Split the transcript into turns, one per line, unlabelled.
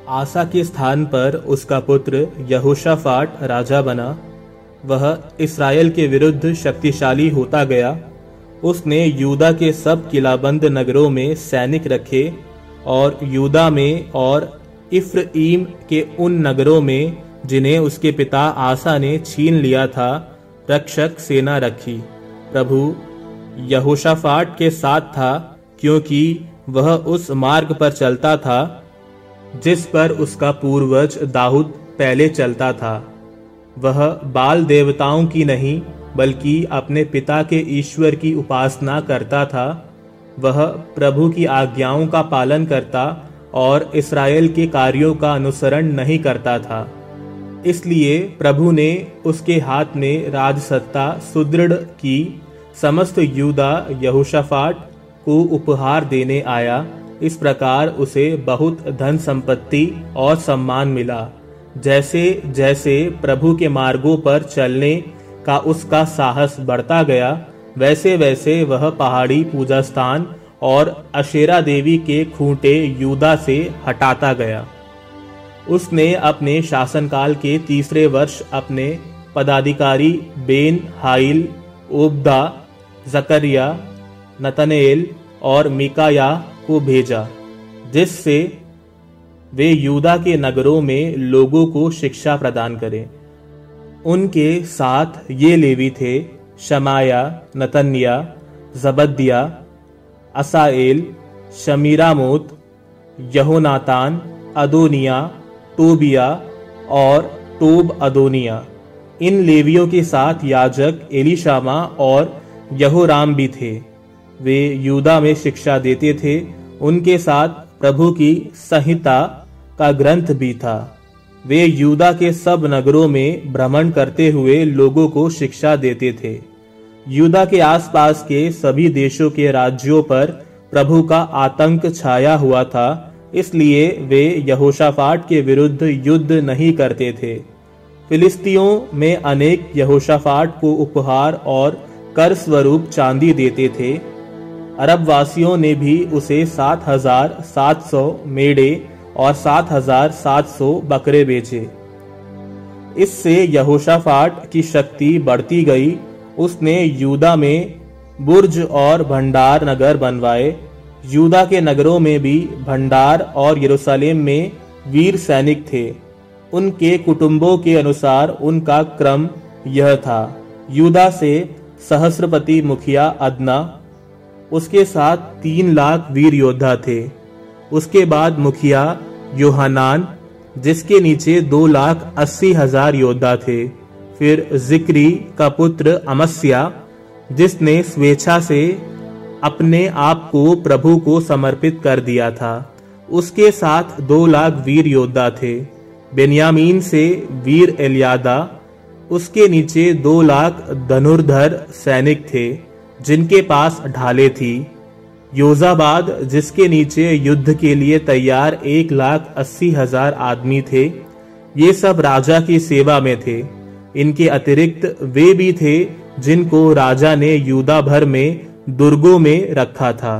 आसा के स्थान पर उसका पुत्र यहोशाफाट राजा बना। वह इस्राएल के विरुद्ध शक्तिशाली होता गया। उसने यूदा के सब किलाबंद नगरों में सैनिक रखे और यूदा में और इफ्राईम के उन नगरों में जिन्हें उसके पिता आसा ने छीन लिया था रक्षक सेना रखी। प्रभु यहोशाफाट के साथ था, क्योंकि वह उस मार्ग पर चलता था जिस पर उसका पूर्वज दाऊद पहले चलता था। वह बाल देवताओं की नहीं बल्कि अपने पिता के ईश्वर की उपासना करता था। वह प्रभु की आज्ञाओं का पालन करता और इस्राएल के कार्यों का अनुसरण नहीं करता था। इसलिए प्रभु ने उसके हाथ में राजसत्ता सुदृढ़ की। समस्त यूदा यहोशाफाट को उपहार देने आया। इस प्रकार उसे बहुत धन संपत्ति और सम्मान मिला। जैसे जैसे प्रभु के मार्गों पर चलने का उसका साहस बढ़ता गया, वैसे वैसे वह पहाड़ी पूजा स्थान और अशेरा देवी के खूंटे यूदा से हटाता गया। उसने अपने शासनकाल के तीसरे वर्ष अपने पदाधिकारी बेन हाइल, ओबदा, जकरिया, नतनेल और मिकाया को भेजा, जिससे वे यूदा के नगरों में लोगों को शिक्षा प्रदान करें। उनके साथ ये लेवी थे: शमाया, नतन्या, जबद्दिया, असाएल, शमीरामोत, यहोनातान, अदोनिया, टोबिया और टोब अदोनिया। इन लेवियों के साथ याजक एलीशामा और यहोराम भी थे। वे यूदा में शिक्षा देते थे। उनके साथ प्रभु की संहिता का ग्रंथ भी था। वे यूदा के सब नगरों में भ्रमण करते हुए लोगों को शिक्षा देते थे। यूदा के आसपास के सभी देशों के राज्यों पर प्रभु का आतंक छाया हुआ था, इसलिए वे यहोशाफाट के विरुद्ध युद्ध नहीं करते थे। फिलिस्तियों में अनेक यहोशाफाट को उपहार और कर स्वरूप चांदी देते थे। अरब वासियों ने भी उसे 7,700 मेढ़े और 7,700 बकरे बेचे। इससे यहोशाफाट की शक्ति बढ़ती गई। उसने यूदा में बुर्ज और भंडार नगर बनवाए। यूदा के नगरों में भी भंडार और यरूशलेम में वीर सैनिक थे। उनके कुटुंबों के अनुसार उनका क्रम यह था: यूदा से सहस्रपति मुखिया अदना, उसके साथ 3 लाख वीर योद्धा थे। उसके बाद मुखिया योहानान, जिसके नीचे 2,80,000 योद्धा थे। फिर जिक्री का पुत्र अमस्या, जिसने स्वेच्छा से अपने आप को प्रभु को समर्पित कर दिया था। उसके साथ 2 लाख वीर योद्धा थे। बेन्यामीन से वीर एलियादा, उसके नीचे 2 लाख धनुर्धर सैनिक थे जिनके पास ढालें थी। योजाबाद, जिसके नीचे युद्ध के लिए तैयार 1,80,000 आदमी थे। ये सब राजा की सेवा में थे। इनके अतिरिक्त वे भी थे जिनको राजा ने यूदा भर में दुर्गों में रखा था।